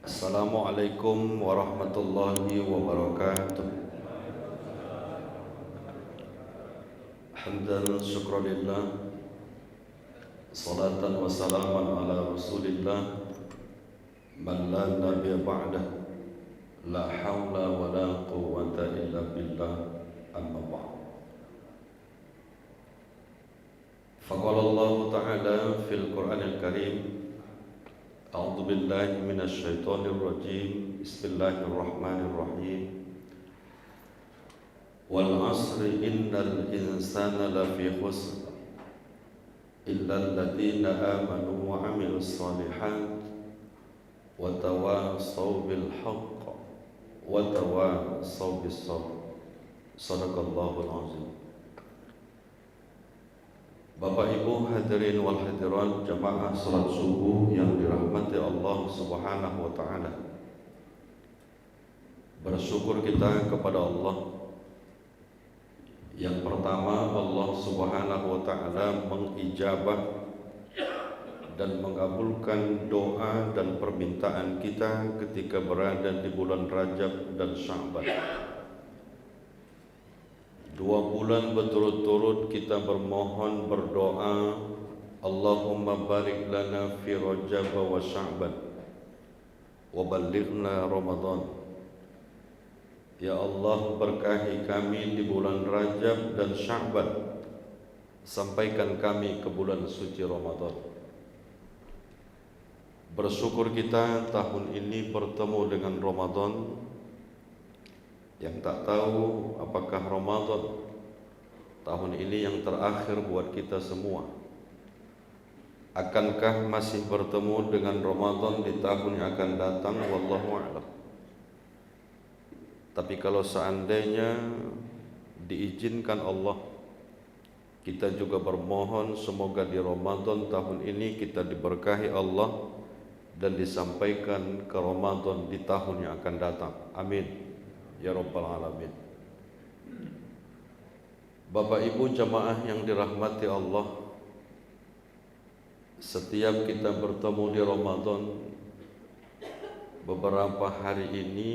Assalamualaikum warahmatullahi wabarakatuh. Hamdan syukranillah, salatan wa salaman ala rasulillah, man la nabiyya ba'dah, la hawla wa la quwwata illa billah, amma ba'd. Faqala Allah Ta'ala fil Qur'anil Karim, a'udzu billahi minasy syaithanir rajim, bismillahirrahmanirrahim. Wal 'asri innal insana lafi khusr illa alladziina aamanu wa 'amilus shalihaat wa tawassaw bil haqq wa tawassaw bis sabr. Shadaqallahul 'azim. Bapak Ibu hadirin wal hadirat jamaah salat subuh yang dirahmati Allah Subhanahu wa taala. Bersyukur kita kepada Allah. Yang pertama, Allah Subhanahu wa taala mengijabah dan mengabulkan doa dan permintaan kita ketika berada di bulan Rajab dan Sya'ban. 2 bulan berturut-turut kita bermohon berdoa, Allahumma barik lana fi Rajab wa Sya'ban wa ballighna Ramadan. Ya Allah, berkahi kami di bulan Rajab dan Sya'ban, sampaikan kami ke bulan suci Ramadan. Bersyukur kita tahun ini bertemu dengan Ramadan. Yang tak tahu apakah Ramadan tahun ini yang terakhir buat kita semua. Akankah masih bertemu dengan Ramadan di tahun yang akan datang? Wallahu a'lam. Tapi kalau seandainya diizinkan Allah, kita juga bermohon semoga di Ramadan tahun ini kita diberkahi Allah dan disampaikan ke Ramadan di tahun yang akan datang. Amin ya rabbal alamin. Bapak Ibu jamaah yang dirahmati Allah, setiap kita bertemu di Ramadan, beberapa hari ini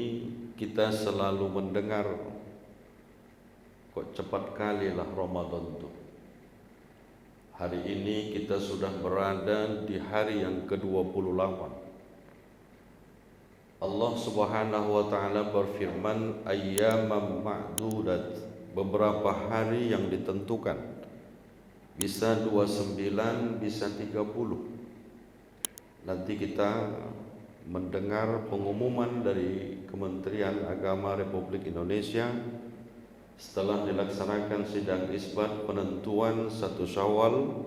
kita selalu mendengar, kok cepat kali lah Ramadan itu. Hari ini kita sudah berada di hari yang ke-28. Allah Subhanahu wa taala berfirman, ayyaman ma'dudat, beberapa hari yang ditentukan. Bisa 29, bisa 30. Nanti kita mendengar pengumuman dari Kementerian Agama Republik Indonesia setelah dilaksanakan sidang isbat penentuan 1 Syawal,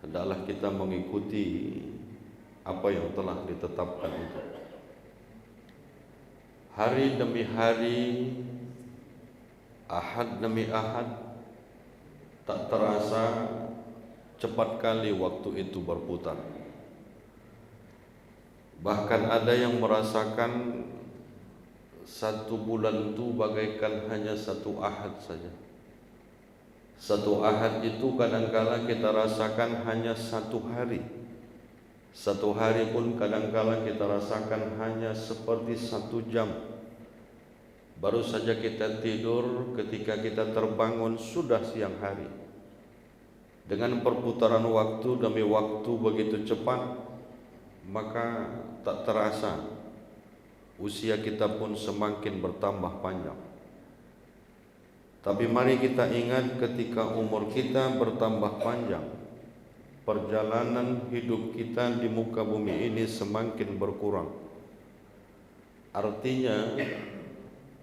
hendaklah kita mengikuti apa yang telah ditetapkan itu. Hari demi hari, ahad demi ahad, tak terasa cepat kali waktu itu berputar. Bahkan ada yang merasakan 1 bulan itu bagaikan hanya 1 ahad saja. 1 ahad itu kadangkala kita rasakan hanya 1 hari. 1 hari pun kadangkala kita rasakan hanya seperti 1 jam. Baru saja kita tidur, ketika kita terbangun sudah siang hari. Dengan perputaran waktu demi waktu begitu cepat, maka tak terasa usia kita pun semakin bertambah panjang. Tapi mari kita ingat, ketika umur kita bertambah panjang, perjalanan hidup kita di muka bumi ini semakin berkurang. Artinya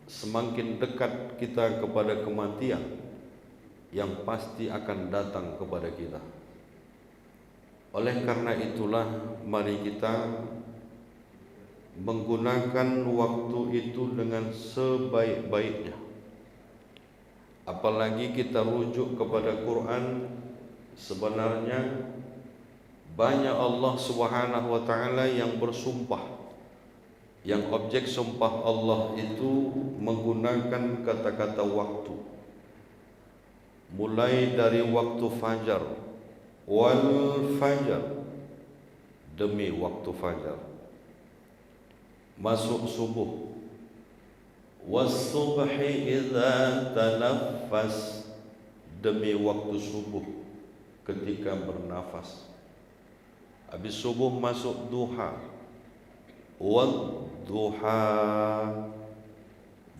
semakin dekat kita kepada kematian yang pasti akan datang kepada kita. Oleh karena itulah, mari kita menggunakan waktu itu dengan sebaik-baiknya. Apalagi kita rujuk kepada Quran, sebenarnya banyak Allah Subhanahu wa taala yang bersumpah, yang objek sumpah Allah itu menggunakan kata-kata waktu. Mulai dari waktu fajar, wal fajar, demi waktu fajar, masuk subuh. Was-subhi idza tanaffas, demi waktu subuh ketika bernafas. Habis subuh masuk duha. Wad-duha,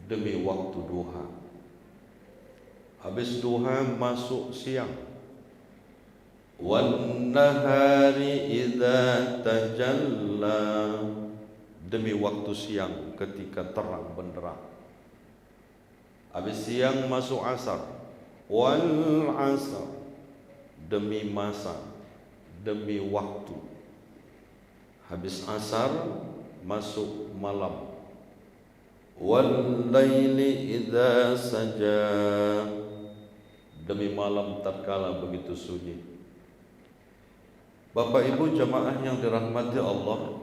demi waktu duha. Habis duha masuk siang. Wan-nahari idza tajalla, demi waktu siang ketika terang benderang. Habis siang masuk asar. Wal asar, demi masa, demi waktu. Habis asar masuk malam. Wal laili idza saja, demi malam tatkala begitu sunyi. Bapak Ibu jamaah yang dirahmati Allah,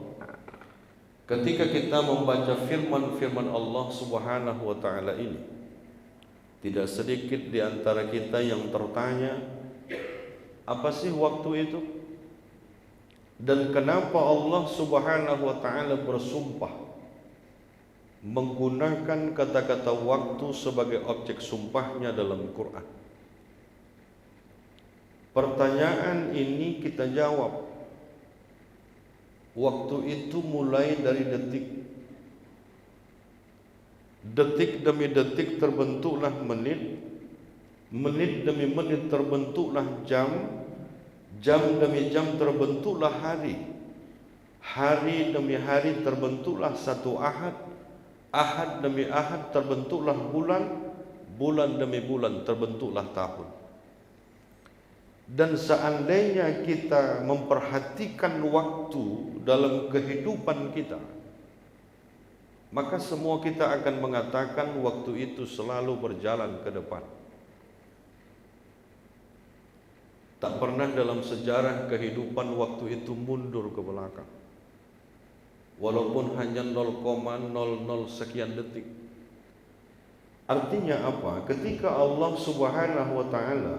ketika kita membaca firman-firman Allah Subhanahu wa taala ini, tidak sedikit di antara kita yang tertanya, apa sih waktu itu? Dan kenapa Allah Subhanahu wa taala bersumpah menggunakan kata-kata waktu sebagai objek sumpahnya dalam Quran? Pertanyaan ini kita jawab. Waktu itu mulai dari detik. Detik demi detik terbentuklah menit. Menit demi menit terbentuklah jam. Jam demi jam terbentuklah hari. Hari demi hari terbentuklah satu ahad. Ahad demi ahad terbentuklah bulan. Bulan demi bulan terbentuklah tahun. Dan seandainya kita memperhatikan waktu dalam kehidupan kita, maka semua kita akan mengatakan waktu itu selalu berjalan ke depan. Tak pernah dalam sejarah kehidupan waktu itu mundur ke belakang, walaupun hanya 0,00 sekian detik. Artinya apa? Ketika Allah Subhanahu wa taala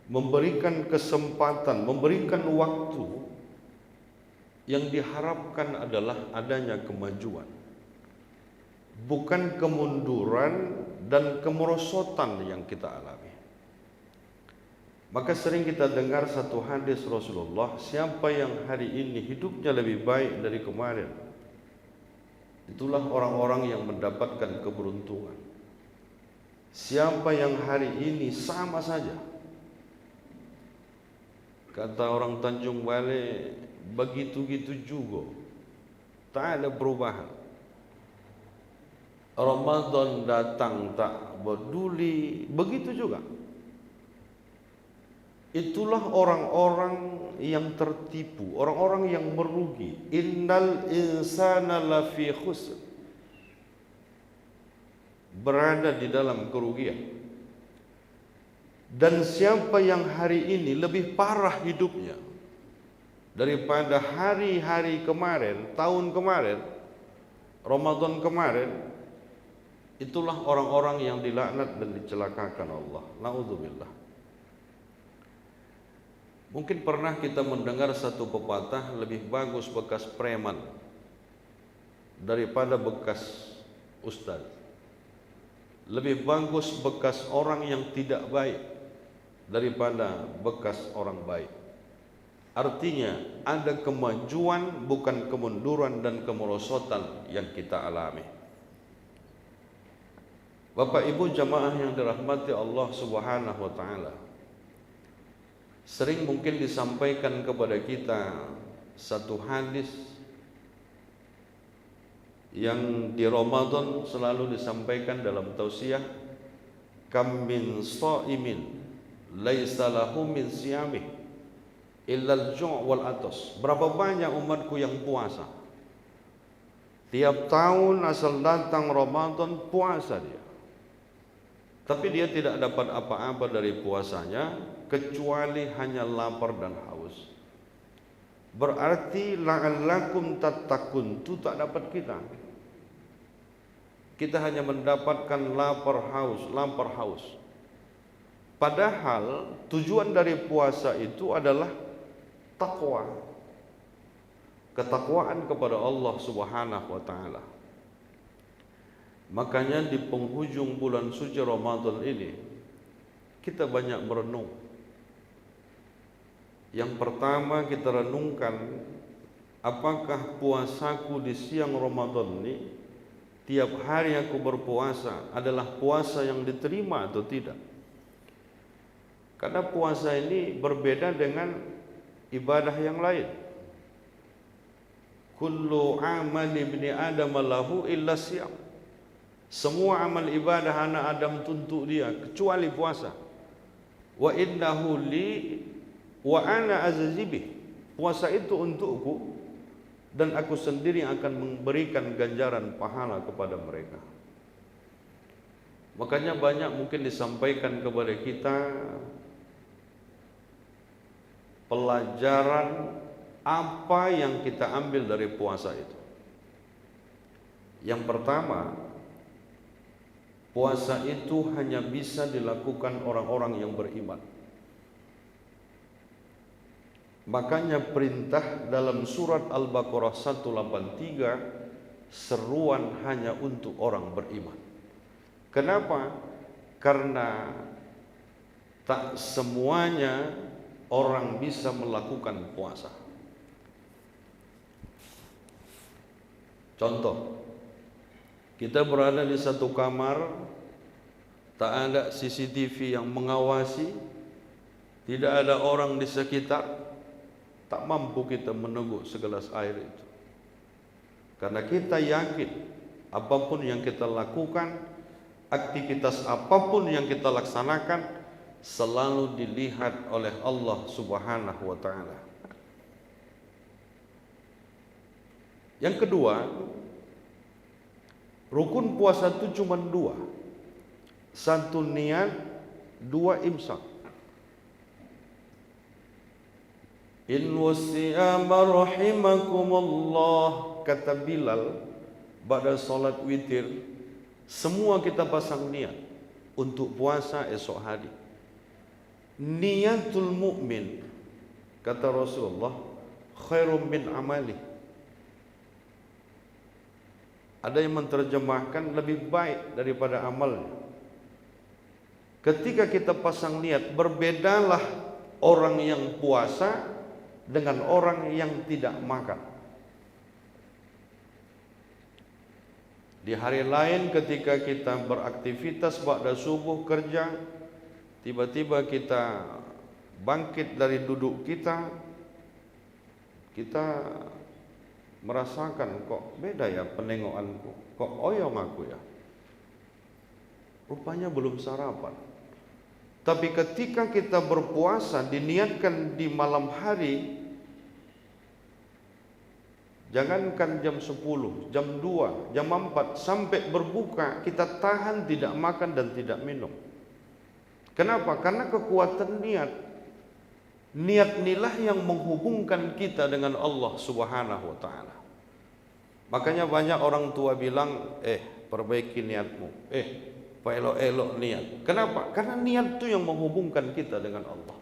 memberikan kesempatan, memberikan waktu, yang diharapkan adalah adanya kemajuan, bukan kemunduran dan kemerosotan yang kita alami. Maka sering kita dengar satu hadis Rasulullah, siapa yang hari ini hidupnya lebih baik dari kemarin, itulah orang-orang yang mendapatkan keberuntungan. Siapa yang hari ini sama saja, kata orang Tanjung Balai, begitu-gitu juga, tak ada perubahan. Ramadan datang tak peduli, begitu juga. Itulah orang-orang yang tertipu, orang-orang yang merugi. Innal insana lafi khusr, berada di dalam kerugian. Dan siapa yang hari ini lebih parah hidupnya daripada hari-hari kemarin, tahun kemarin, Ramadan kemarin, itulah orang-orang yang dilaknat dan dicelakakan Allah. Na'udzubillah. Mungkin pernah kita mendengar satu pepatah, lebih bagus bekas preman daripada bekas ustaz. Lebih bagus bekas orang yang tidak baik daripada bekas orang baik. Artinya ada kemajuan, bukan kemunduran dan kemerosotan yang kita alami. Bapak Ibu jamaah yang dirahmati Allah Subhanahu wa taala, sering mungkin disampaikan kepada kita satu hadis yang di Ramadan selalu disampaikan dalam tausiah, kam min shaimin laisa lahu min siyamih illa al-ju' wal atas. Berapa banyak umatku yang puasa, tiap tahun asal datang Ramadan puasa dia, tapi dia tidak dapat apa-apa dari puasanya kecuali hanya lapar dan haus. Berarti la'allakum tattaqun itu tak dapat kita. Kita hanya mendapatkan lapar haus. Padahal tujuan dari puasa itu adalah takwa. ketakwaan kepada Allah Subhanahu wa taala. Makanya di penghujung bulan suci Ramadan ini kita banyak merenung. Yang pertama kita renungkan, apakah puasaku di siang Ramadan ini, tiap hari aku berpuasa adalah puasa yang diterima atau tidak? Karena puasa ini berbeda dengan ibadah yang lain. Kullu amal ibni Adam lahu illa siyam. Semua amal ibadah anak Adam untuk dia kecuali puasa. Wa innahu li wa ana azazibih. Puasa itu untukku dan aku sendiri akan memberikan ganjaran pahala kepada mereka. Makanya banyak mungkin disampaikan kepada kita pelajaran apa yang kita ambil dari puasa itu. Yang pertama, puasa itu hanya bisa dilakukan orang-orang yang beriman. Makanya perintah dalam surat Al-Baqarah 183, seruan hanya untuk orang beriman. Kenapa? Karena tak semuanya orang bisa melakukan puasa. Contoh, kita berada di satu kamar, tak ada CCTV yang mengawasi, tidak ada orang di sekitar, tak mampu kita meneguk segelas air itu. Karena kita yakin apapun yang kita lakukan, aktivitas apapun yang kita laksanakan selalu dilihat oleh Allah Subhanahu wa taala. Yang kedua, rukun puasa itu cuma dua. Satu niat, dua imsak. In wasiyama rahimakumullah, kata Bilal pada salat witir, semua kita pasang niat untuk puasa esok hari. Niatul mukmin, kata Rasulullah, khairum min amali. Ada yang menerjemahkan lebih baik daripada amalnya. Ketika kita pasang niat, berbedalah orang yang puasa dengan orang yang tidak makan. Di hari lain ketika kita beraktivitas ba'da subuh kerja, tiba-tiba kita bangkit dari duduk kita merasakan kok beda ya penengokanku, kok oyong aku ya, rupanya belum sarapan. Tapi ketika kita berpuasa diniatkan di malam hari, jangankan jam 10, jam 2, jam 4 sampai berbuka kita tahan tidak makan dan tidak minum. Kenapa? Karena kekuatan niat. Niat inilah yang menghubungkan kita dengan Allah Subhanahu wa taala. Makanya banyak orang tua bilang, perbaiki niatmu, elok-elok niat. Kenapa? Karena niat itu yang menghubungkan kita dengan Allah.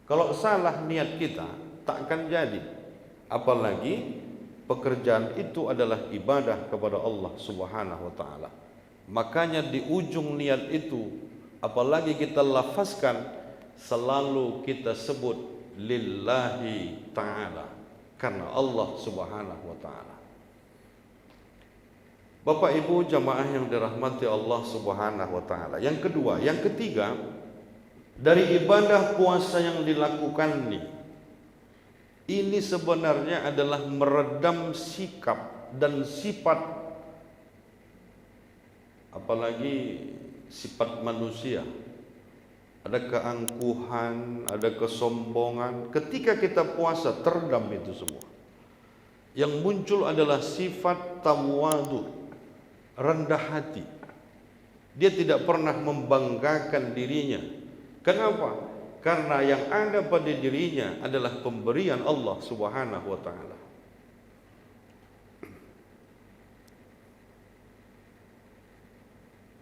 Kalau salah niat kita, tak akan jadi. Apalagi pekerjaan itu adalah ibadah kepada Allah Subhanahu wa taala. Makanya di ujung niat itu, apalagi kita lafazkan, selalu kita sebut lillahi ta'ala, karena Allah Subhanahu wa ta'ala. Bapak Ibu jamaah yang dirahmati Allah Subhanahu wa ta'ala. Yang kedua, yang ketiga, dari ibadah puasa yang dilakukan ini sebenarnya adalah meredam sikap dan sifat, apalagi sifat manusia. Ada keangkuhan, ada kesombongan. Ketika kita puasa teredam itu semua. Yang muncul adalah sifat tawadu, rendah hati. Dia tidak pernah membanggakan dirinya. Kenapa? Karena yang ada pada dirinya adalah pemberian Allah Subhanahu wa taala.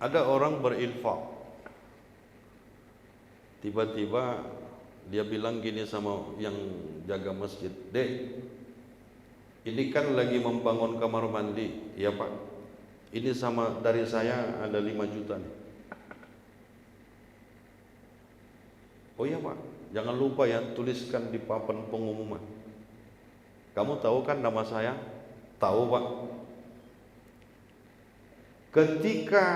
Ada orang berinfak. Tiba-tiba dia bilang gini sama yang jaga masjid, "Dek, Ini kan lagi membangun kamar mandi, ya Pak. Ini sama dari saya ada 5 juta nih. Oh iya Pak, jangan lupa ya tuliskan di papan pengumuman. Kamu tahu kan nama saya? Tahu Pak. Ketika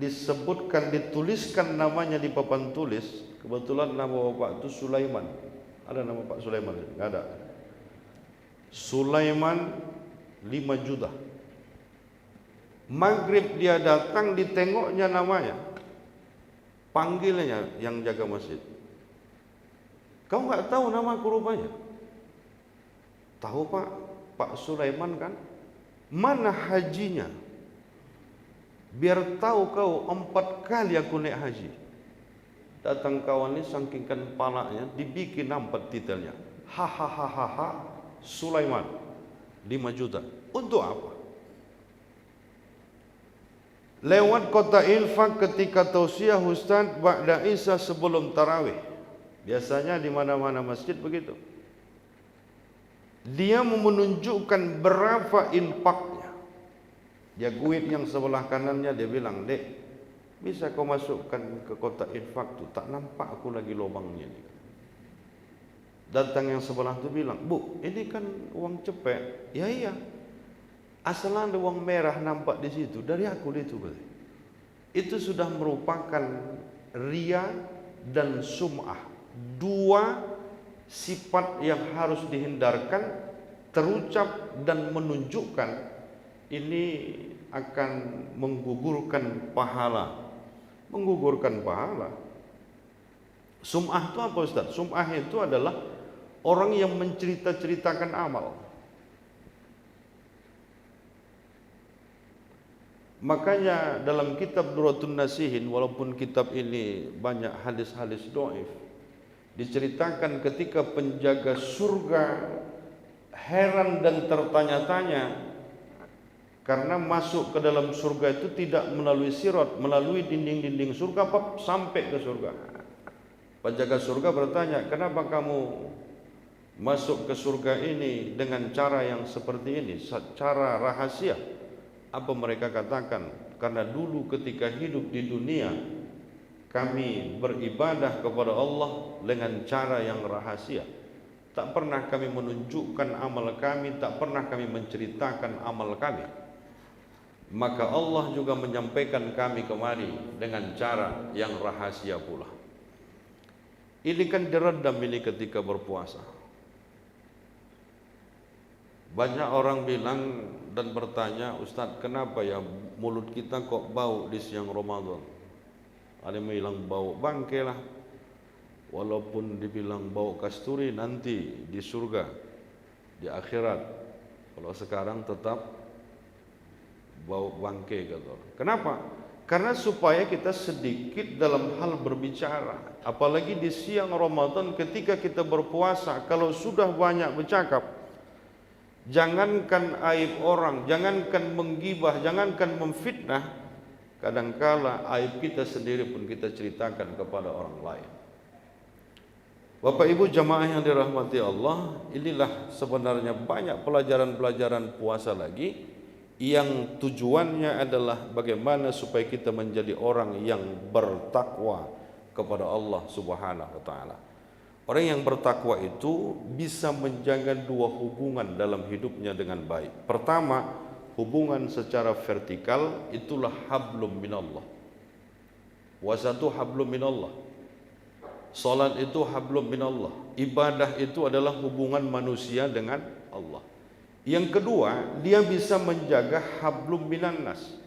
disebutkan, dituliskan namanya di papan tulis, kebetulan nama Bapak itu Sulaiman. Ada nama Pak Sulaiman? Enggak ada. Sulaiman 5 juta. Maghrib dia datang, ditengoknya namanya, panggilnya yang jaga masjid. Kau nggak tahu nama aku rupanya? Tahu Pak, Pak Sulaiman kan? Mana hajinya? Biar tahu kau 4 kali aku naik haji. Datang kawan ini sangkingkan palanya, dibikin 4 titelnya. Hahaha. Sulaiman 5 juta. Untuk apa? Lewat kota infak ketika tausiah Ustaz ba'da Isya sebelum tarawih. Biasanya di mana-mana masjid begitu. Dia menunjukkan berapa infaknya. Dia guit yang sebelah kanannya, dia bilang, "Dek, bisa kau masukkan ke kotak infak tuh? Tak nampak aku lagi lubangnya nih." Datang yang sebelah tu bilang, "Bu, ini kan uang cepek." "Ya iya. Asal ada uang merah nampak di situ, dari aku itu." Itu sudah merupakan ria dan sum'ah. 2 sifat yang harus dihindarkan, terucap dan menunjukkan ini akan menggugurkan pahala. Menggugurkan pahala. Sum'ah itu apa Ustaz? Sum'ah itu adalah orang yang mencerita-ceritakan amal. Makanya dalam kitab Duratun Nasihin, walaupun kitab ini banyak hadis-hadis dhaif, diceritakan ketika penjaga surga heran dan tertanya-tanya karena masuk ke dalam surga itu tidak melalui sirat, melalui dinding-dinding surga sampai ke surga. Penjaga surga bertanya, "Kenapa kamu masuk ke surga ini dengan cara yang seperti ini, secara rahasia?" Apa mereka katakan? "Karena dulu ketika hidup di dunia kami beribadah kepada Allah dengan cara yang rahasia. Tak pernah kami menunjukkan amal kami, tak pernah kami menceritakan amal kami. Maka Allah juga menyampaikan kami kemari dengan cara yang rahasia pula." Ini kan diredam ini ketika berpuasa. Banyak orang bilang dan bertanya, "Ustaz, kenapa ya mulut kita kok bau di siang Ramadan?" Ada yang bilang bau bangke lah. Walaupun dibilang bau kasturi nanti di surga, di akhirat. Kalau sekarang tetap bau bangke kata. Kenapa? Karena supaya kita sedikit dalam hal berbicara. Apalagi di siang Ramadan ketika kita berpuasa, kalau sudah banyak bercakap, jangankan aib orang, jangankan menggibah, jangankan memfitnah, kadangkala aib kita sendiri pun kita ceritakan kepada orang lain. Bapak Ibu jamaah yang dirahmati Allah, inilah sebenarnya banyak pelajaran-pelajaran puasa lagi yang tujuannya adalah bagaimana supaya kita menjadi orang yang bertakwa kepada Allah Subhanahu wa taala. Orang yang bertakwa itu bisa menjaga 2 hubungan dalam hidupnya dengan baik. Pertama, hubungan secara vertikal, itulah hablum minallah. Puasa itu hablum minallah. Salat itu hablum minallah. Ibadah itu adalah hubungan manusia dengan Allah. Yang kedua, dia bisa menjaga hablum minannas.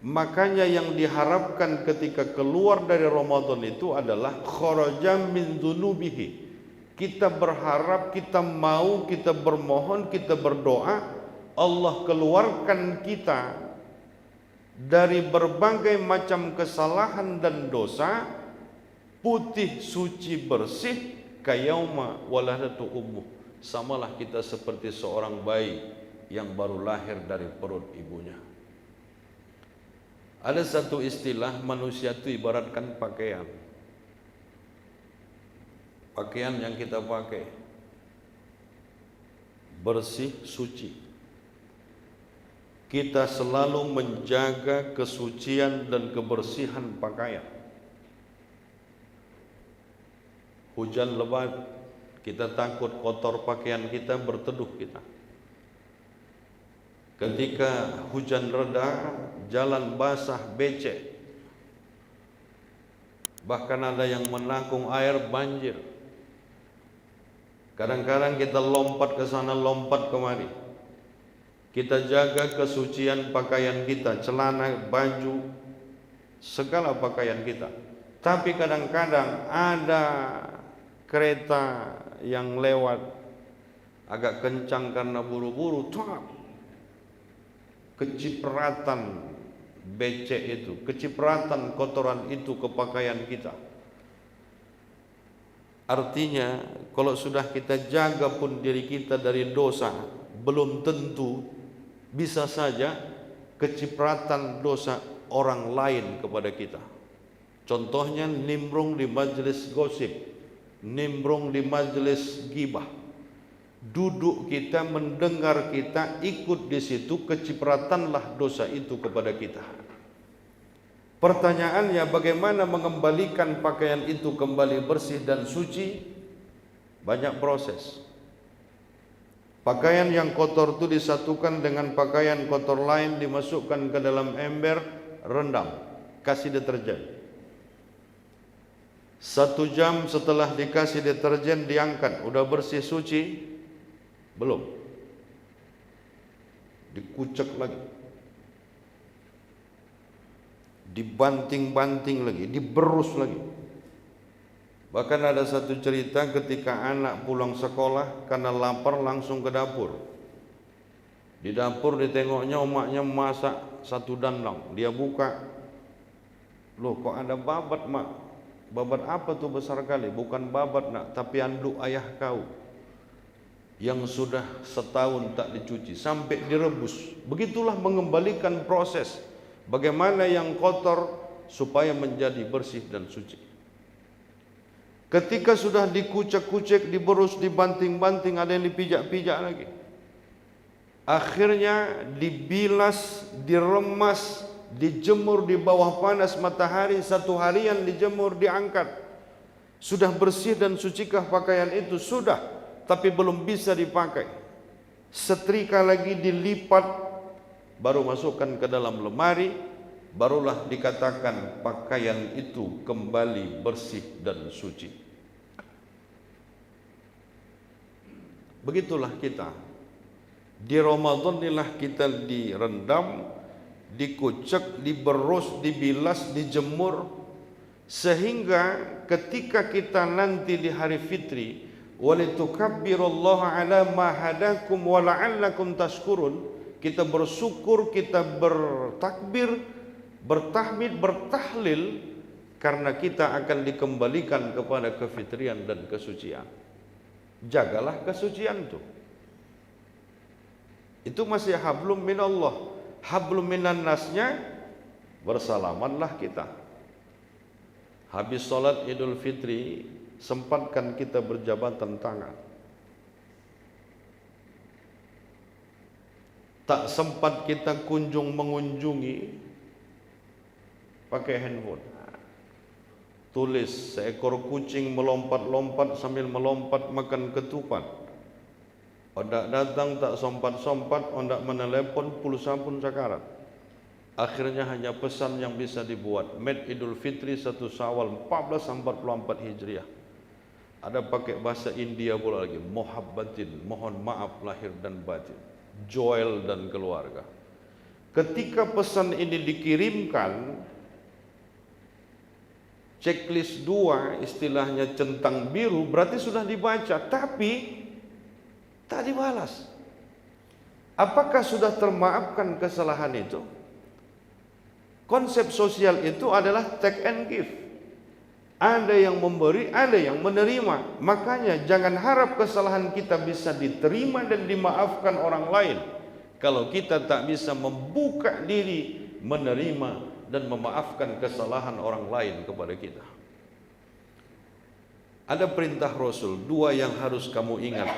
Makanya yang diharapkan ketika keluar dari Ramadan itu adalah kharaja min dzunubihi. Kita berharap, kita mau, kita bermohon, kita berdoa, Allah keluarkan kita dari berbagai macam kesalahan dan dosa, putih, suci, bersih, kayauma waladatu ummuh. Samalah kita seperti seorang bayi yang baru lahir dari perut ibunya. Ada satu istilah, manusia itu ibaratkan pakaian. Pakaian yang kita pakai bersih, suci. Kita selalu menjaga kesucian dan kebersihan pakaian. Hujan lebat, kita takut kotor pakaian kita, berteduh kita. Ketika hujan reda, jalan basah, becek. Bahkan ada yang menakung air, banjir. Kadang-kadang kita lompat ke sana, lompat kemari. Kita jaga kesucian pakaian kita, celana, baju, segala pakaian kita. Tapi kadang-kadang ada kereta yang lewat agak kencang karena buru-buru, kecipratan becek itu, kecipratan kotoran itu ke pakaian kita. Artinya kalau sudah kita jaga pun diri kita dari dosa, belum tentu, bisa saja kecipratan dosa orang lain kepada kita. Contohnya nimbrung di majelis gosip, nimbrung di majelis gibah. Duduk kita, mendengar kita, ikut di situ, kecipratanlah dosa itu kepada kita. Pertanyaannya, bagaimana mengembalikan pakaian itu kembali bersih dan suci? Banyak proses. Pakaian yang kotor itu disatukan dengan pakaian kotor lain, dimasukkan ke dalam ember, rendam, kasih deterjen. 1 jam setelah dikasih deterjen diangkat, udah bersih suci? Belum. Dikucek lagi, dibanting-banting lagi, diberus lagi. Bahkan ada satu cerita ketika anak pulang sekolah karena lapar langsung ke dapur. Di dapur ditengoknya emaknya masak 1 dandang. Dia buka, loh kok ada babat mak? Babat apa tuh besar kali? Bukan babat nak, tapi anduk ayah kau yang sudah setahun tak dicuci sampai direbus. Begitulah mengembalikan proses bagaimana yang kotor supaya menjadi bersih dan suci. Ketika sudah dikucek-kucek, diberus, dibanting-banting, ada yang dipijak-pijak lagi. Akhirnya dibilas, diremas, dijemur di bawah panas matahari, 1 harian dijemur, diangkat. Sudah bersih dan sucikah pakaian itu? Sudah, tapi belum bisa dipakai. Setrika lagi, dilipat, baru masukkan ke dalam lemari, barulah dikatakan pakaian itu kembali bersih dan suci. Begitulah kita. Di Ramadan inilah kita direndam, dikucek, diberus, dibilas, dijemur, sehingga ketika kita nanti di hari fitri, walitukabbirullaha ala ma hadakum wa la'allakum tashkurun, kita bersyukur, kita bertakbir, bertahmid, bertahlil, karena kita akan dikembalikan kepada kefitrian dan kesucian. Jagalah kesucian itu masih hablum minallah, hablum minan nasnya, bersalamanlah kita. Habis sholat Idul Fitri, sempatkan kita berjabatan tangan. Tak sempat kita kunjung mengunjungi, pakai handphone. Tulis, seekor kucing melompat-lompat sambil melompat makan ketupat. Ondak datang tak sompat-sompat, ondak menelepon, pulsa pun sakarat. Akhirnya hanya pesan yang bisa dibuat. Made Idul Fitri 1 Syawal 1444 Hijriah. Ada pakai bahasa India pula lagi. Muhabbatin, mohon maaf lahir dan batin. Joel dan keluarga. Ketika pesan ini dikirimkan, checklist 2, istilahnya centang biru, berarti sudah dibaca, tapi tak dibalas. Apakah sudah termaafkan kesalahan itu? Konsep sosial itu adalah take and give. Ada yang memberi, ada yang menerima. Makanya jangan harap kesalahan kita bisa diterima dan dimaafkan orang lain kalau kita tak bisa membuka diri, menerima dan memaafkan kesalahan orang lain kepada kita. Ada perintah Rasul, 2 yang harus kamu ingat.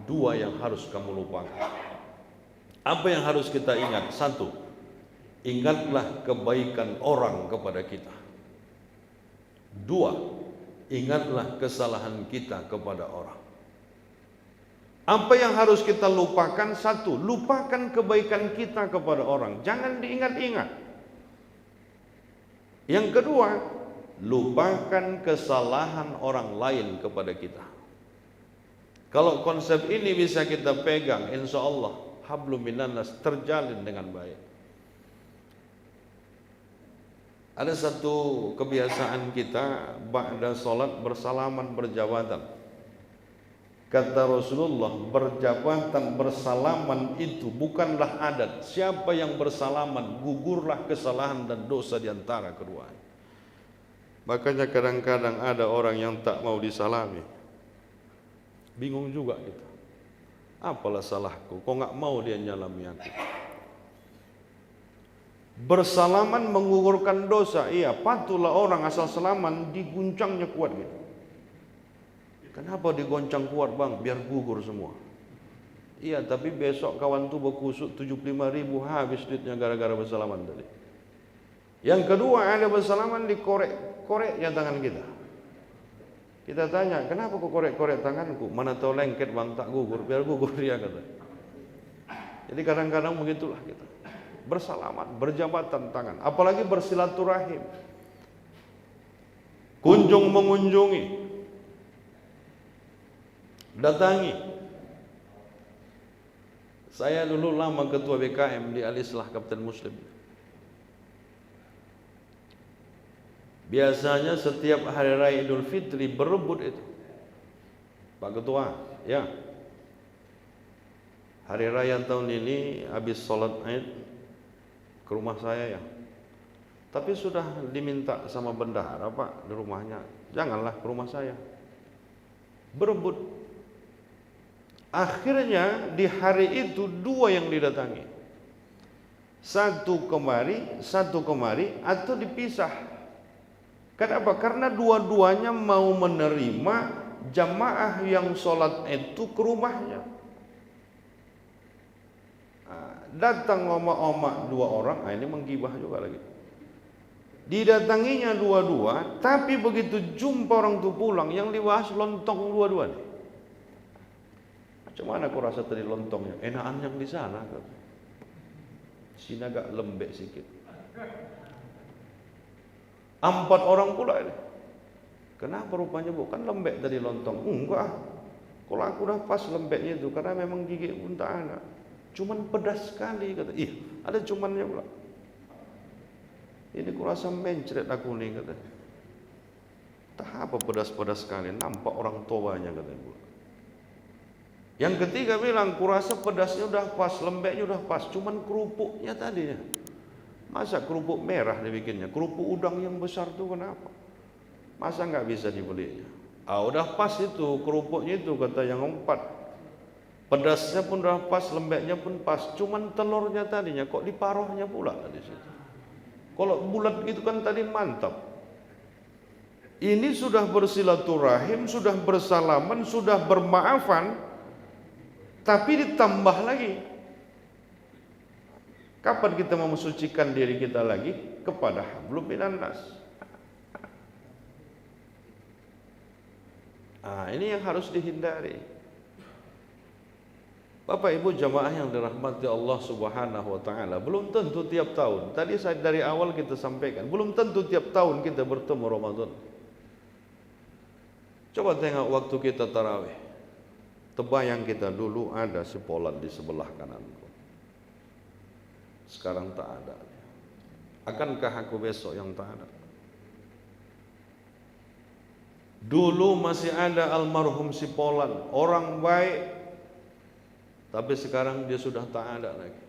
dua yang harus kamu lupakan. Apa yang harus kita ingat? Satu, ingatlah kebaikan orang kepada kita. Dua, ingatlah kesalahan kita kepada orang. Apa yang harus kita lupakan? Satu, lupakan kebaikan kita kepada orang, jangan diingat-ingat. Yang kedua, lupakan kesalahan orang lain kepada kita. Kalau konsep ini bisa kita pegang, insya Allah hablum minannas terjalin dengan baik. Ada satu kebiasaan kita ba'da salat bersalaman berjabatan. Kata Rasulullah, berjabatan bersalaman itu bukanlah adat. Siapa yang bersalaman, gugurlah kesalahan dan dosa di antara keduanya. Makanya kadang-kadang ada orang yang tak mau disalami. Bingung juga kita. Apalah salahku, kok nggak mau dia nyalami aku? Bersalaman mengugurkan dosa. Iya, patulah orang asal salaman diguncangnya kuat gitu. Kenapa digoncang kuat bang? Biar gugur semua. Iya, tapi besok kawan tuh berkusuk 75.000 habis duitnya gara-gara bersalaman tadi. Yang kedua, ada bersalaman dikorek ya tangan kita. Kita tanya, kenapa kok korek-korek tanganku? Mana tahu lengket bang, tak gugur, biar gugur dia kata. Jadi kadang-kadang begitulah kita. Bersalaman, berjabatan tangan, apalagi bersilaturahim. Kunjung mengunjungi, datangi. Saya dulu lama ketua BKM di Al-Islah Kapten Muslim. Biasanya setiap hari raya Idul Fitri berebut itu. Pak Ketua, ya. Hari raya tahun ini habis sholat Id ke rumah saya ya. Tapi sudah diminta sama bendahara Pak di rumahnya, janganlah ke rumah saya. Berebut. Akhirnya di hari itu dua yang didatangi. Satu kemari atau dipisah. Kenapa? Karena dua-duanya mau menerima jamaah yang sholat itu ke rumahnya. Datang oma-oma dua orang, ini menggibah juga lagi. Didatanginya dua-dua, tapi begitu jumpa orang itu pulang, yang dibahas lontong dua-duanya. Macam mana aku rasa tadi lontongnya? Enakan yang di sana. Sini agak lembek sedikit. 4 orang pula ini. Kenapa rupanya bukan lembek tadi lontong? Enggak. Kalau aku dah pas lembeknya itu, karena memang gigi pun tak ada. Cuman pedas sekali kata. Ih, ada cumannya pula. Ini kurasa mencret aku nih kata. Tak apa pedas-pedas sekali, nampak orang tuanya kata ibu. Yang ketiga bilang, kurasa pedasnya udah pas, lembeknya udah pas, cuman kerupuknya tadinya. Masa kerupuk merah dibikinnya, kerupuk udang yang besar tuh kenapa? Masa nggak bisa dibelinya? Udah pas itu kerupuknya itu kata yang 4. Pedasnya pun udah pas, lembeknya pun pas, cuman telurnya tadinya kok diparohnya pula di situ. Kalau bulat gitu kan tadi mantap. Ini sudah bersilaturahim, sudah bersalaman, sudah bermaafan, tapi ditambah lagi. Kapan kita mau mensucikan diri kita lagi kepada hablum minannas? Ini yang harus dihindari. Bapak Ibu jamaah yang dirahmati Allah Subhanahu wa taala, belum tentu tiap tahun. Tadi saya dari awal kita sampaikan, belum tentu tiap tahun kita bertemu Ramadan. Coba tengok waktu kita tarawih. Terbayang kita dulu ada si Polan di sebelah kananku. Sekarang tak ada. Akankah aku besok yang tak ada? Dulu masih ada almarhum si Polan, orang baik, tapi sekarang dia sudah tak ada lagi.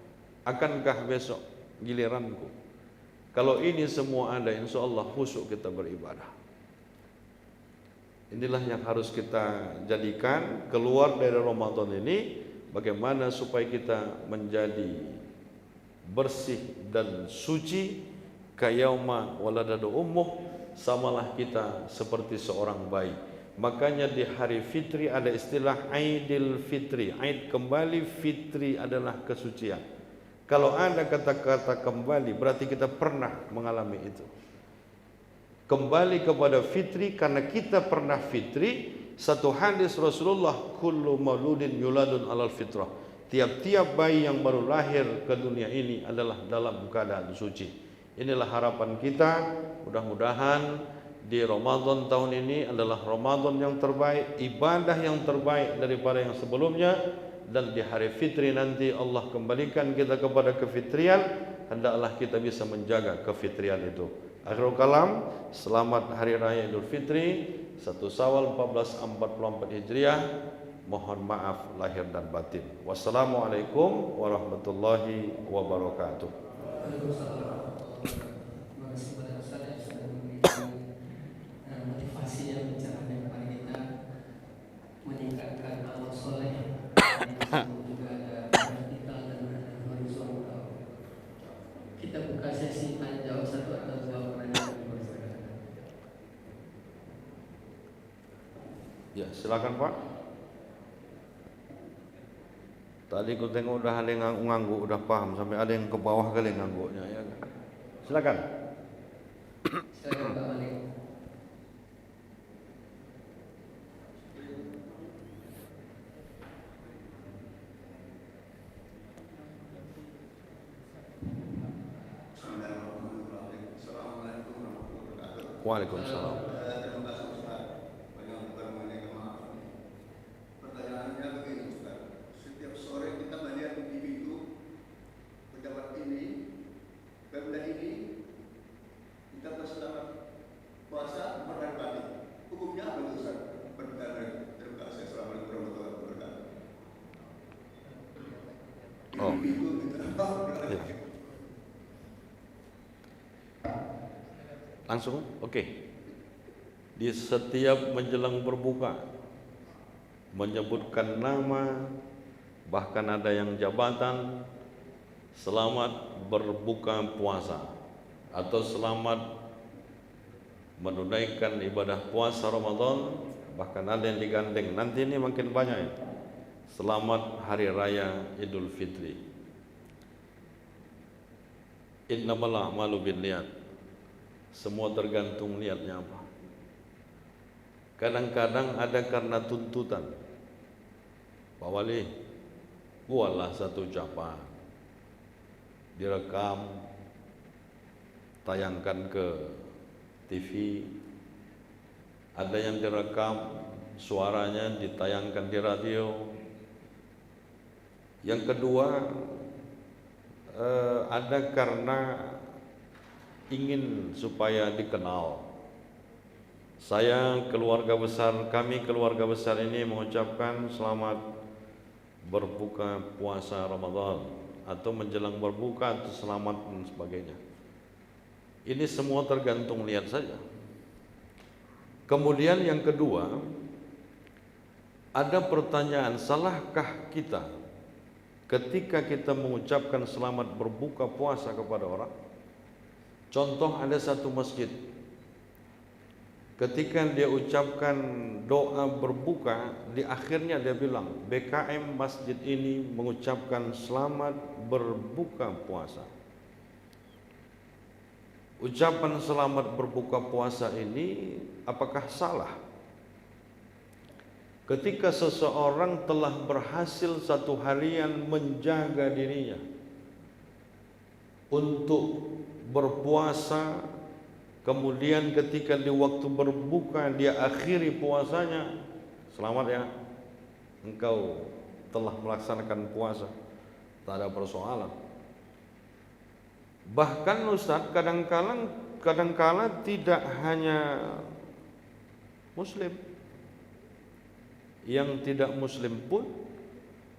Akankah besok giliranku? Kalau ini semua ada, insya Allah khusyuk kita beribadah. Inilah yang harus kita jadikan keluar dari Ramadan ini, bagaimana supaya kita menjadi bersih dan suci, kayauma waladadu ummuh, samalah kita seperti seorang bayi. Makanya di hari fitri ada istilah Aidil Fitri. Aid kembali, fitri adalah kesucian. Kalau ada kata-kata kembali berarti kita pernah mengalami itu. Kembali kepada fitri karena kita pernah fitri. Satu hadis Rasulullah, kullu mauludin yuladun alal fitrah. Tiap-tiap bayi yang baru lahir ke dunia ini adalah dalam keadaan suci. Inilah harapan kita. Mudah-mudahan di Ramadan tahun ini adalah Ramadan yang terbaik, ibadah yang terbaik daripada yang sebelumnya, dan di hari fitri nanti Allah kembalikan kita kepada kefitrian. Hendaklah kita bisa menjaga kefitrian itu. Akhirul kalam, selamat Hari Raya Idul Fitri 1 Syawal 1444 Hijriah. Mohon maaf lahir dan batin. Wassalamualaikum warahmatullahi wabarakatuh. Motivasi yang bicara kepada kita meningkatkan amal soleh, juga ada vertikal dan ada horizontal. Kita buka sesi tanya jawab satu atau dua pertanyaan. Ya, silakan Pak. Tadi ku tengok udah ada yang ngangguk, udah paham, sampai ada yang ke bawah kali ngangguknya ya. Silakan. Silakan Pak Malik. Waalaikumsalam. Pertanyaannya begini Ustaz, setiap sore kita melihat di pintu pejabat ini, Pemda ini, kita berselamat puasa berhari balik. Hukumnya apa itu Ustaz? Terima kasih. Assalamualaikum warahmatullahi wabarakatuh. Oh. Pintu kita. Ya. Langsung, oke. Di setiap menjelang berbuka menyebutkan nama, bahkan ada yang jabatan, selamat berbuka puasa atau selamat menunaikan ibadah puasa Ramadan, bahkan ada yang digandeng. Nanti ini makin banyak ya. Selamat Hari Raya Idul Fitri. Innamal a'malu binniyat. Semua tergantung niatnya apa. Kadang-kadang ada karena tuntutan. Pak Wali, buatlah satu ucapan, direkam, tayangkan ke TV. Ada yang direkam, suaranya ditayangkan di radio. Yang kedua, ada karena ingin supaya dikenal. Saya, keluarga besar kami, keluarga besar ini mengucapkan selamat berbuka puasa Ramadan, atau menjelang berbuka, atau selamat dan sebagainya. Ini semua tergantung niat saja. Kemudian yang kedua, ada pertanyaan, salahkah kita ketika kita mengucapkan selamat berbuka puasa kepada orang? Contoh, ada satu masjid, ketika dia ucapkan doa berbuka, di akhirnya dia bilang, BKM masjid ini mengucapkan selamat berbuka puasa. Ucapan selamat berbuka puasa ini apakah salah? Ketika seseorang telah berhasil satu harian menjaga dirinya untuk berpuasa, kemudian ketika di waktu berbuka dia akhiri puasanya, selamat ya, engkau telah melaksanakan puasa, tak ada persoalan. Bahkan Ustaz, kadang-kala tidak hanya Muslim, yang tidak Muslim pun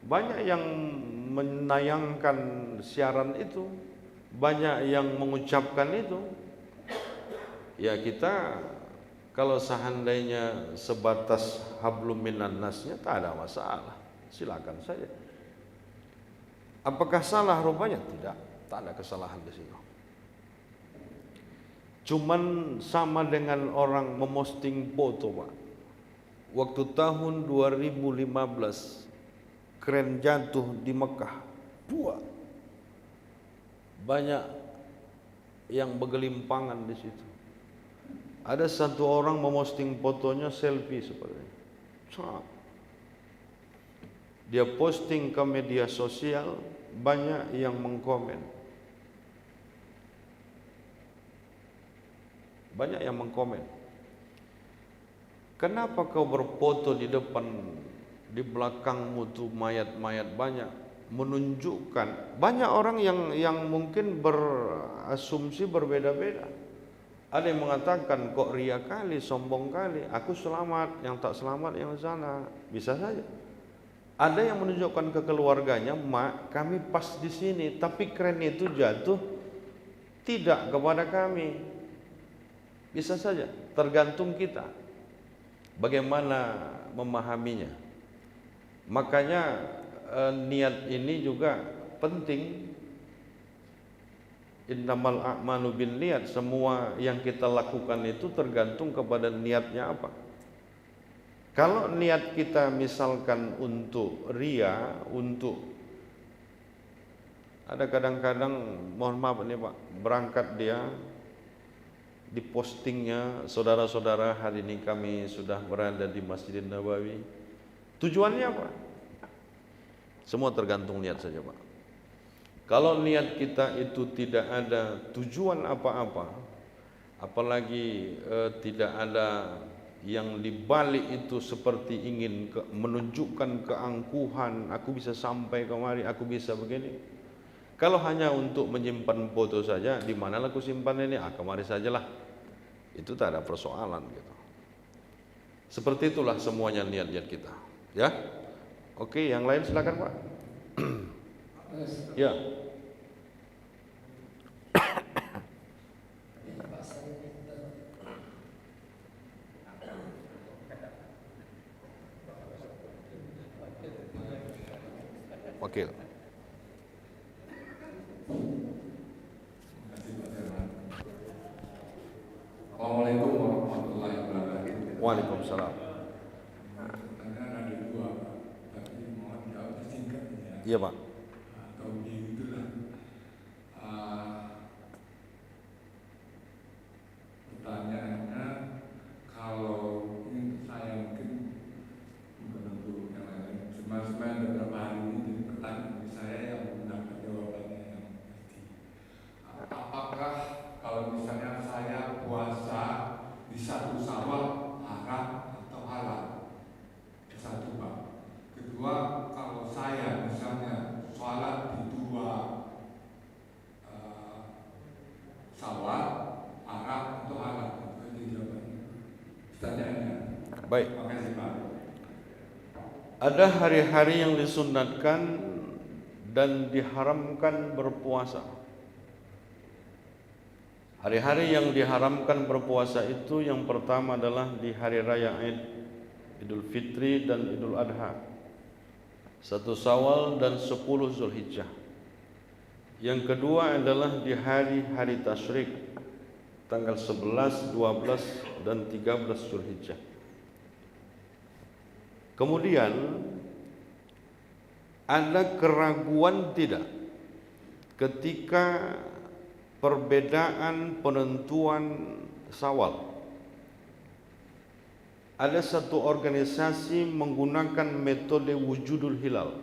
banyak yang menayangkan siaran itu, banyak yang mengucapkan itu. Ya, kita kalau seandainya sebatas hablum minan nasnya tak ada masalah, silakan saja. Apakah salah? Rupanya tidak, tak ada kesalahan di situ. Cuman sama dengan orang memosting foto, Pak. waktu tahun 2015 kren jatuh di Mekah, banyak yang bergelimpangan di situ. Ada satu orang memosting fotonya selfie seperti ini. Dia posting ke media sosial, banyak yang mengkomen. Banyak yang mengkomen. Kenapa kau berfoto di depan, di belakangmu tuh mayat-mayat banyak? Menunjukkan banyak orang yang mungkin berasumsi berbeda-beda. Ada yang mengatakan kok ria kali, sombong kali, aku selamat, yang tak selamat yang sana. Bisa saja. Ada yang menunjukkan ke keluarganya, mak, kami pas di sini, tapi kren itu jatuh tidak kepada kami. Bisa saja, tergantung kita bagaimana memahaminya. Makanya niat ini juga penting. Innamal a'malu binniyat, semua yang kita lakukan itu tergantung kepada niatnya apa. Kalau niat kita misalkan untuk ria, untuk ada kadang-kadang, mohon maaf ini Pak, berangkat dia di postingnya, saudara-saudara hari ini kami sudah berada di Masjidin Nabawi. Tujuannya apa? Semua tergantung niat saja Pak. Kalau niat kita itu tidak ada tujuan apa-apa, apalagi tidak ada yang dibalik itu seperti ingin menunjukkan keangkuhan, aku bisa sampai kemari, aku bisa begini. Kalau hanya untuk menyimpan foto saja, di mana aku simpan ini? Kemari sajalah. Itu tak ada persoalan gitu. Seperti itulah semuanya niat-niat kita. Ya, oke, yang lain silakan Pak. Ya. Wakil. Assalamualaikum warahmatullahi wabarakatuh. Waalaikumsalam. Pertanyaan ada dua, tapi mohon jawab singkat ya. Iya Pak. Atau begitulah. Pertanyaannya, kalau ini saya mungkin bukan untuk yang lain, cuma beberapa hari ini jadi pertanyaan bagi saya yang mendapat jawabannya yang pasti. Apakah kalau misalnya saya puasa di satu Syawal haram atau halal? Satu Pak. Kedua, kalau saya misalnya sholat di dua Syawal haram atau halal? Itu jawabannya. Pertanyaannya. Baik. Terima kasih Pak. Ada hari-hari yang disunatkan dan diharamkan berpuasa. Hari-hari yang diharamkan berpuasa itu yang pertama adalah di hari raya Idul Fitri dan Idul Adha, 1 Syawal dan 10 Zulhijjah. Yang kedua adalah di hari-hari tasyrik, tanggal 11, 12 dan 13 Zulhijjah. Kemudian ada keraguan tidak ketika perbedaan penentuan Syawal? Ada satu organisasi menggunakan metode wujudul hilal.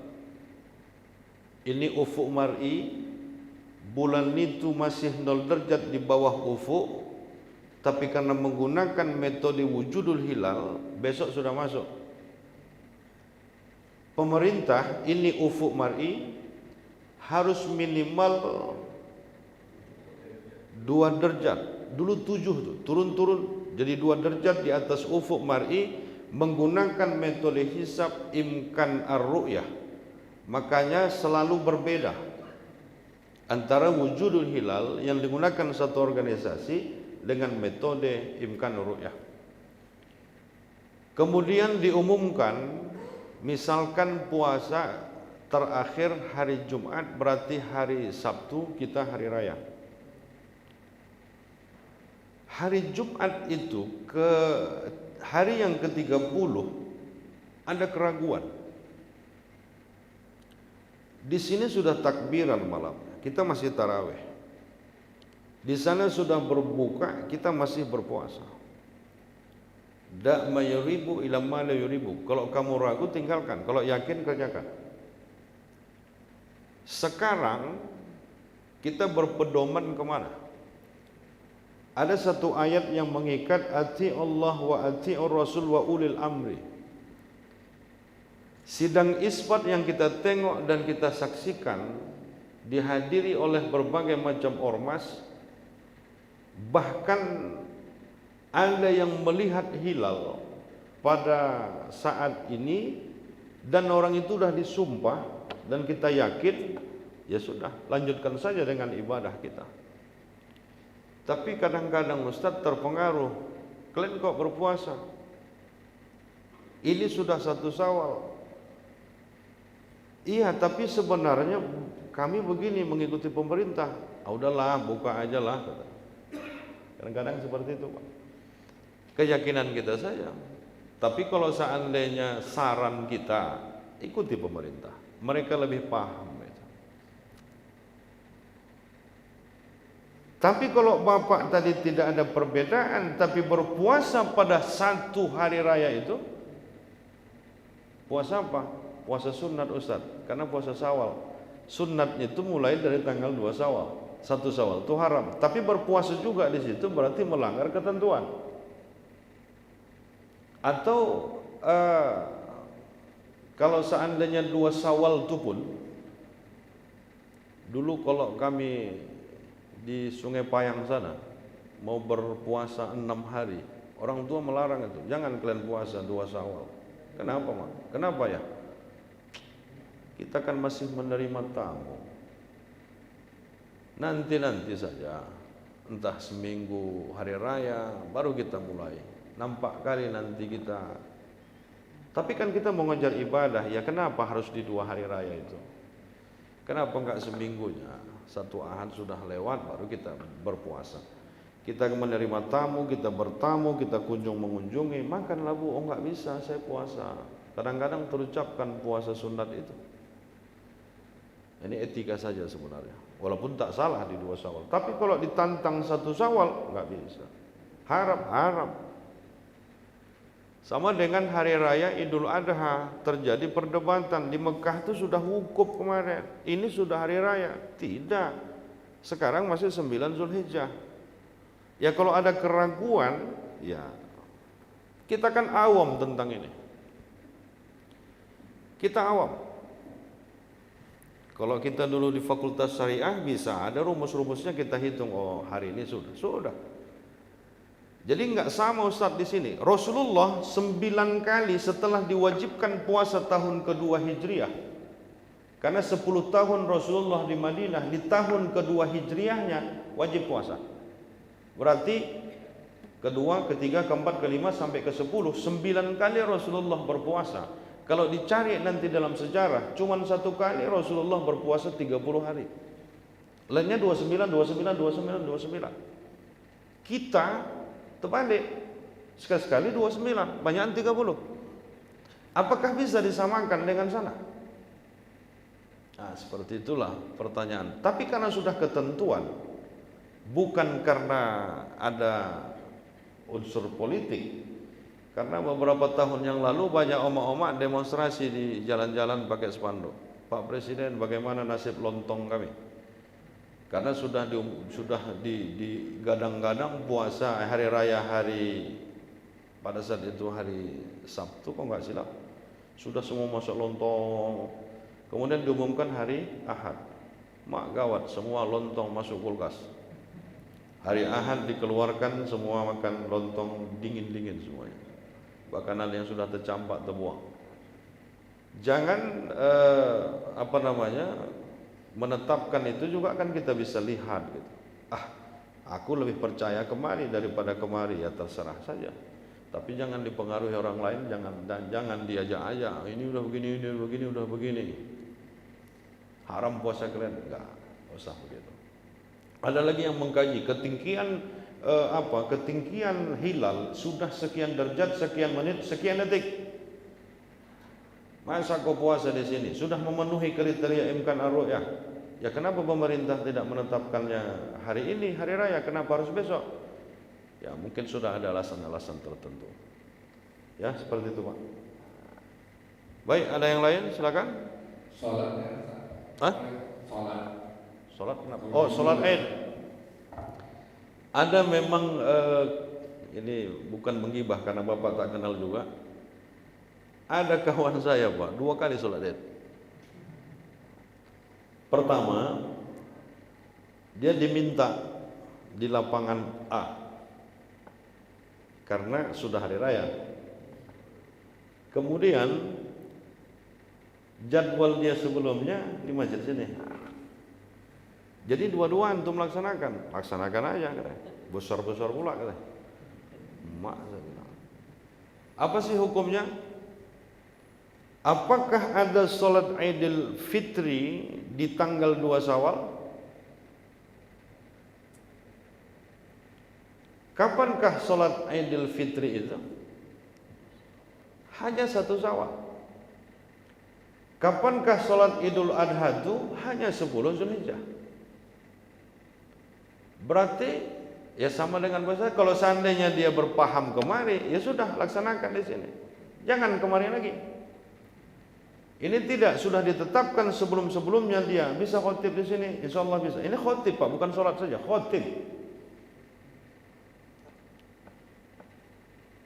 Ini ufuk mar'i, bulan itu masih 0 derajat di bawah ufuk, tapi karena menggunakan metode wujudul hilal, besok sudah masuk. Pemerintah ini ufuk mar'i harus minimal 2 derajat. Dulu 7 tuh, turun-turun jadi 2 derajat di atas ufuk mar'i menggunakan metode hisab imkan ar-ru'yah. Makanya selalu berbeda antara wujudul hilal yang digunakan satu organisasi dengan metode imkan ar-ru'yah. Kemudian diumumkan, misalkan puasa terakhir hari Jumat, berarti hari Sabtu kita hari raya. Hari Jumat itu ke hari yang ke-30 ada keraguan. Di sini sudah takbiran malam, kita masih tarawih. Di sana sudah berbuka, kita masih berpuasa. Da' ma yuribu ila ma la yuribu. Kalau kamu ragu tinggalkan, kalau yakin kerjakan. Sekarang kita berpedoman kemana? Ada satu ayat yang mengikat ati Allah wa ati'ur Rasul wa ulil amri. Sidang isbat yang kita tengok dan kita saksikan dihadiri oleh berbagai macam ormas, bahkan ada yang melihat hilal pada saat ini dan orang itu sudah disumpah dan kita yakin, ya sudah, lanjutkan saja dengan ibadah kita. Tapi kadang-kadang Ustaz terpengaruh, kalian kok berpuasa? Ini sudah 1 Syawal. Iya, tapi sebenarnya kami begini mengikuti pemerintah. Udahlah, buka aja lah. Kadang-kadang seperti itu, Pak. Keyakinan kita saja. Tapi kalau seandainya saran kita, ikuti pemerintah. Mereka lebih paham. Tapi kalau Bapak tadi tidak ada perbedaan, tapi berpuasa pada 1 hari raya itu, puasa apa? Puasa sunat Ustaz, karena puasa Syawal. Sunatnya itu mulai dari tanggal 2 Syawal. 1 Syawal itu haram. Tapi berpuasa juga di situ berarti melanggar ketentuan. Atau kalau seandainya 2 Syawal itu pun, dulu kalau kami di Sungai Payang sana mau berpuasa 6 hari, orang tua melarang itu, jangan kalian puasa 2 Syawal. Kenapa, Mak? Kenapa ya? Kita kan masih menerima tamu. Nanti saja, entah seminggu hari raya baru kita mulai. Nampak kali nanti kita. Tapi kan kita mau ngejar ibadah, ya kenapa harus di 2 hari raya itu? Kenapa enggak seminggunya? 1 Ahad sudah lewat baru kita berpuasa. Kita menerima tamu, kita bertamu, kita mengunjungi, makanlah Bu. Oh enggak bisa, saya puasa. Kadang-kadang terucapkan puasa sunat itu. Ini etika saja sebenarnya. Walaupun tak salah di 2 Syawal. Tapi kalau ditantang 1 Syawal enggak bisa. Haram. Sama dengan hari raya Idul Adha, terjadi perdebatan. Di Mekah itu sudah wukuf kemarin, ini sudah hari raya. Tidak, sekarang masih 9 Zulhijjah. Ya kalau ada keraguan, ya kita kan awam tentang ini. Kita awam. Kalau kita dulu di Fakultas Syariah bisa ada rumus-rumusnya, kita hitung, oh hari ini sudah. Jadi enggak sama Ustaz di sini. Rasulullah 9 kali setelah diwajibkan puasa tahun kedua Hijriah. Karena 10 tahun Rasulullah di Madinah, di tahun kedua Hijriahnya wajib puasa. Berarti kedua, ketiga, keempat, kelima sampai ke 10, 9 kali Rasulullah berpuasa. Kalau dicari nanti dalam sejarah, cuma 1 kali Rasulullah berpuasa 30 hari. Lainnya 29. Kita terbalik, sekali-sekali 29, banyak 30. Apakah bisa disamakan dengan sana? Nah, seperti itulah pertanyaan. Tapi karena sudah ketentuan, bukan karena ada unsur politik. Karena beberapa tahun yang lalu banyak omak-omak demonstrasi di jalan-jalan pakai spanduk. Pak Presiden, bagaimana nasib lontong kami? Karena sudah digadang-gadang puasa hari raya pada saat itu hari Sabtu kok nggak silap, sudah semua masak lontong. Kemudian diumumkan hari Ahad, mak gawat, semua lontong masuk kulkas. Hari Ahad dikeluarkan, semua makan lontong dingin semuanya, bahkan ada yang sudah tercampak terbuang. Jangan menetapkan itu juga kan kita bisa lihat gitu. Aku lebih percaya kemari daripada kemari, ya terserah saja. Tapi jangan dipengaruhi orang lain, jangan diajak-ajak. Ini udah begini. Haram puasa kalian, enggak usah begitu. Ada lagi yang mengkaji ketinggian ketinggian hilal sudah sekian derajat, sekian menit, sekian detik. Masa kau puasa di sini? Sudah memenuhi kriteria imkan ar-ru'yah. Ya kenapa pemerintah tidak menetapkannya hari ini, hari raya? Kenapa harus besok? Ya mungkin sudah ada alasan-alasan tertentu. Ya seperti itu Pak. Baik, ada yang lain? Silakan. Sholatnya, Hah? sholat. Sholat kenapa? Oh, sholat Id. Ada memang ini bukan menggibah karena Bapak tak kenal juga. Ada kawan saya Pak, 2 kali sholat Id. Pertama, dia diminta di lapangan A karena sudah hari raya. Kemudian jadwal dia sebelumnya di masjid sini. Jadi dua-dua antum laksanakan aja katanya. Besar-besar pula katanya. Mak saya bilang. Apa sih hukumnya? Apakah ada sholat Idul Fitri di tanggal 2 Syawal? Kapankah sholat Idul Fitri itu? Hanya 1 Syawal. Kapankah sholat Idul Adha itu? Hanya 10 Zulhijjah. Berarti ya sama dengan bahasa, kalau seandainya dia berpaham kemari, ya sudah laksanakan di sini. Jangan kemari lagi. Ini tidak sudah ditetapkan sebelum-sebelumnya dia bisa khotib di sini, insya Allah bisa. Ini khotib Pak, bukan sholat saja, khotib.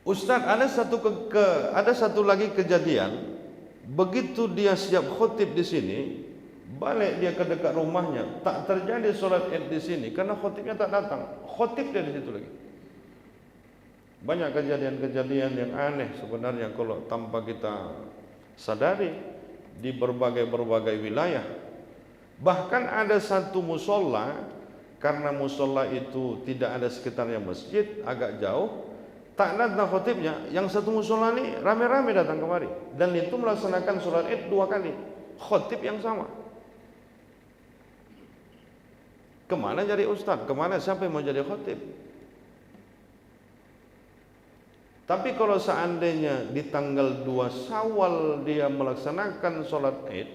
Ustaz, ada satu lagi kejadian. Begitu dia siap khotib di sini, balik dia ke dekat rumahnya, tak terjadi sholat Id di sini karena khotibnya tak datang. Khotib dia di situ lagi. Banyak kejadian-kejadian yang aneh sebenarnya kalau tanpa kita sadari di berbagai wilayah. Bahkan ada satu musola, karena musola itu tidak ada sekitarnya masjid, agak jauh, tak datang khotibnya. Yang satu musola ini rame-rame datang kemari dan itu melaksanakan sholat Id 2 kali, khotib yang sama. Kemana jadi ustaz? Kemana siapa yang mau jadi khotib? Tapi kalau seandainya di tanggal 2 Syawal dia melaksanakan sholat Id,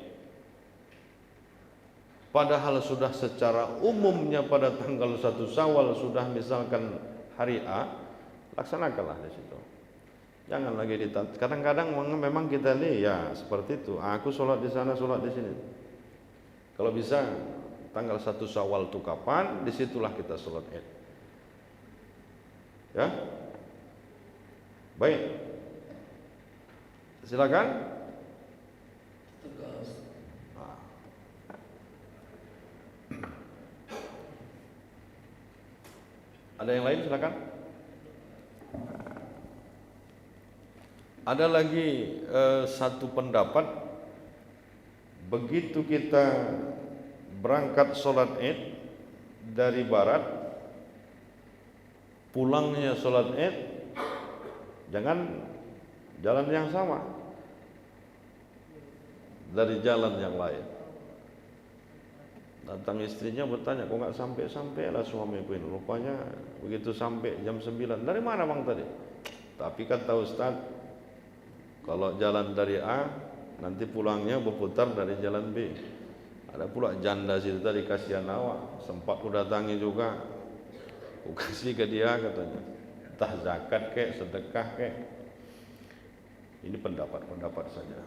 padahal sudah secara umumnya pada tanggal 1 Syawal sudah misalkan hari A, laksanakanlah di situ. Jangan lagi kadang-kadang memang kita nih ya seperti itu. Aku sholat di sana, sholat di sini. Kalau bisa tanggal 1 Syawal itu kapan? Disitulah kita sholat Id. Ya. Baik. Silakan. Ada yang lain silakan. Ada lagi satu pendapat, begitu kita berangkat sholat Id dari barat, pulangnya sholat Id jangan jalan yang sama, dari jalan yang lain. Datang istrinya bertanya, kok nggak sampai lah suamiku ini? Rupanya begitu sampai jam 9. Dari mana bang tadi? Tapi kata Ustaz, kalau jalan dari A nanti pulangnya berputar dari jalan B. Ada pula janda situ tadi, kasihan awak, sempat ku datangi juga, ku kasih ke dia katanya, entah zakat kek, sedekah kek. Ini pendapat saja.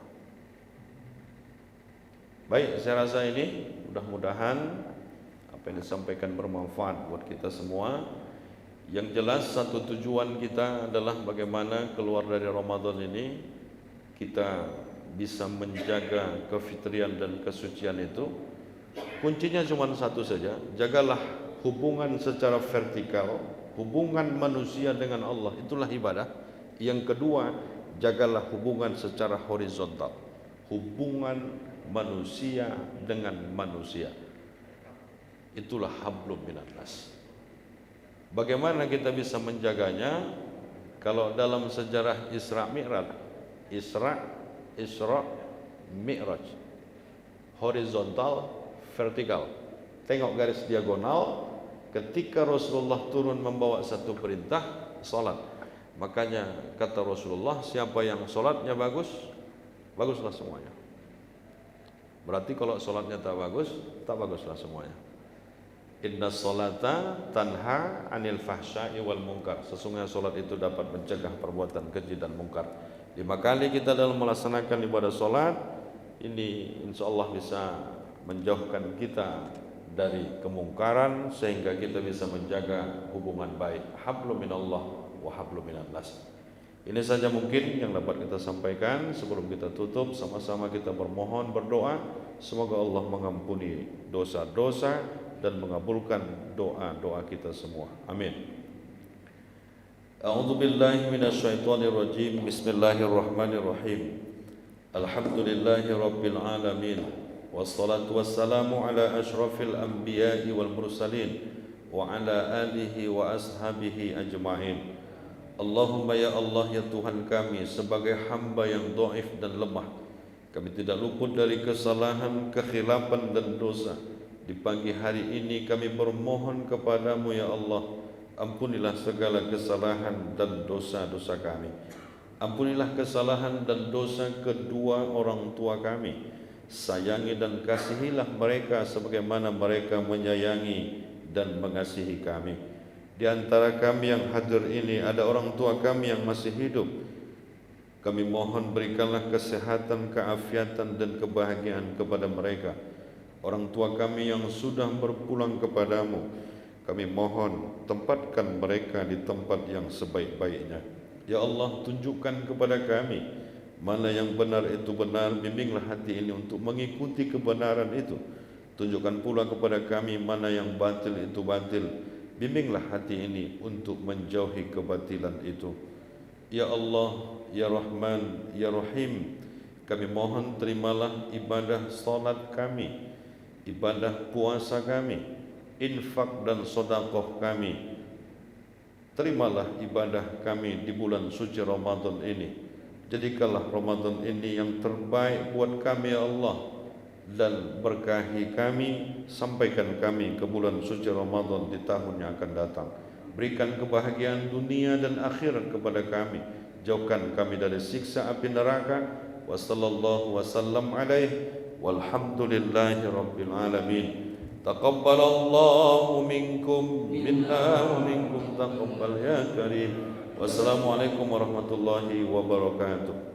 Baik, saya rasa ini mudah-mudahan apa yang disampaikan bermanfaat buat kita semua. Yang jelas satu tujuan kita adalah bagaimana keluar dari Ramadan ini kita bisa menjaga kefitrian dan kesucian itu. Kuncinya cuma satu saja, jagalah hubungan secara vertikal, hubungan manusia dengan Allah, itulah ibadah. Yang kedua, jagalah hubungan secara horizontal, hubungan manusia dengan manusia. Itulah hablum minan nas. Bagaimana kita bisa menjaganya? Kalau dalam sejarah Isra Mi'raj, horizontal, vertikal. Tengok garis diagonal. Ketika Rasulullah turun membawa satu perintah, salat. Makanya kata Rasulullah, siapa yang salatnya bagus, baguslah semuanya. Berarti kalau sholatnya tak baguslah semuanya. Inna sholata tanha anil fahsya'i wal munkar. Sesungguhnya sholat itu dapat mencegah perbuatan keji dan mungkar. 5 kali kita dalam melaksanakan ibadah sholat ini insya Allah bisa menjauhkan kita dari kemungkaran, sehingga kita bisa menjaga hubungan baik. Hablum minallah wa hablum minannas. Ini saja mungkin yang dapat kita sampaikan. Sebelum kita tutup, sama-sama kita bermohon, berdoa, semoga Allah mengampuni dosa-dosa dan mengabulkan doa-doa kita semua. Amin. A'udzu billahi minasyaitonir rajim. Bismillahirrahmanirrahim. Alhamdulillahi rabbil alamin. Wassalatu wassalamu ala asyrafil anbiya'i wal mursalin wa ala alihi wa ashabihi ajma'in. Allahumma ya Allah ya Tuhan kami, sebagai hamba yang dhaif dan lemah, kami tidak luput dari kesalahan, kekhilapan dan dosa. Di pagi hari ini kami bermohon kepadamu ya Allah, ampunilah segala kesalahan dan dosa-dosa kami. Ampunilah kesalahan dan dosa kedua orang tua kami. Sayangi dan kasihilah mereka sebagaimana mereka menyayangi dan mengasihi kami. Di antara kami yang hadir ini ada orang tua kami yang masih hidup. Kami mohon berikanlah kesehatan, keafiatan dan kebahagiaan kepada mereka. Orang tua kami yang sudah berpulang kepadamu, kami mohon tempatkan mereka di tempat yang sebaik-baiknya. Ya Allah, tunjukkan kepada kami mana yang benar itu benar, bimbinglah hati ini untuk mengikuti kebenaran itu. Tunjukkan pula kepada kami mana yang batil itu batil, bimbinglah hati ini untuk menjauhi kebatilan itu. Ya Allah, Ya Rahman, Ya Rahim, kami mohon terimalah ibadah salat kami, ibadah puasa kami, infak dan sedekah kami. Terimalah ibadah kami di bulan suci Ramadan ini. Jadikanlah Ramadan ini yang terbaik buat kami ya Allah, dan berkahi kami, sampaikan kami ke bulan suci Ramadan di tahun yang akan datang. Berikan kebahagiaan dunia dan akhirat kepada kami, jauhkan kami dari siksa api neraka. Wa sallallahu wasallam alaihi walhamdulillahi rabbil alamin. Taqabbalallahu minkum minna wa minkum taqabbal ya karim. Wassalamualaikum warahmatullahi wabarakatuh.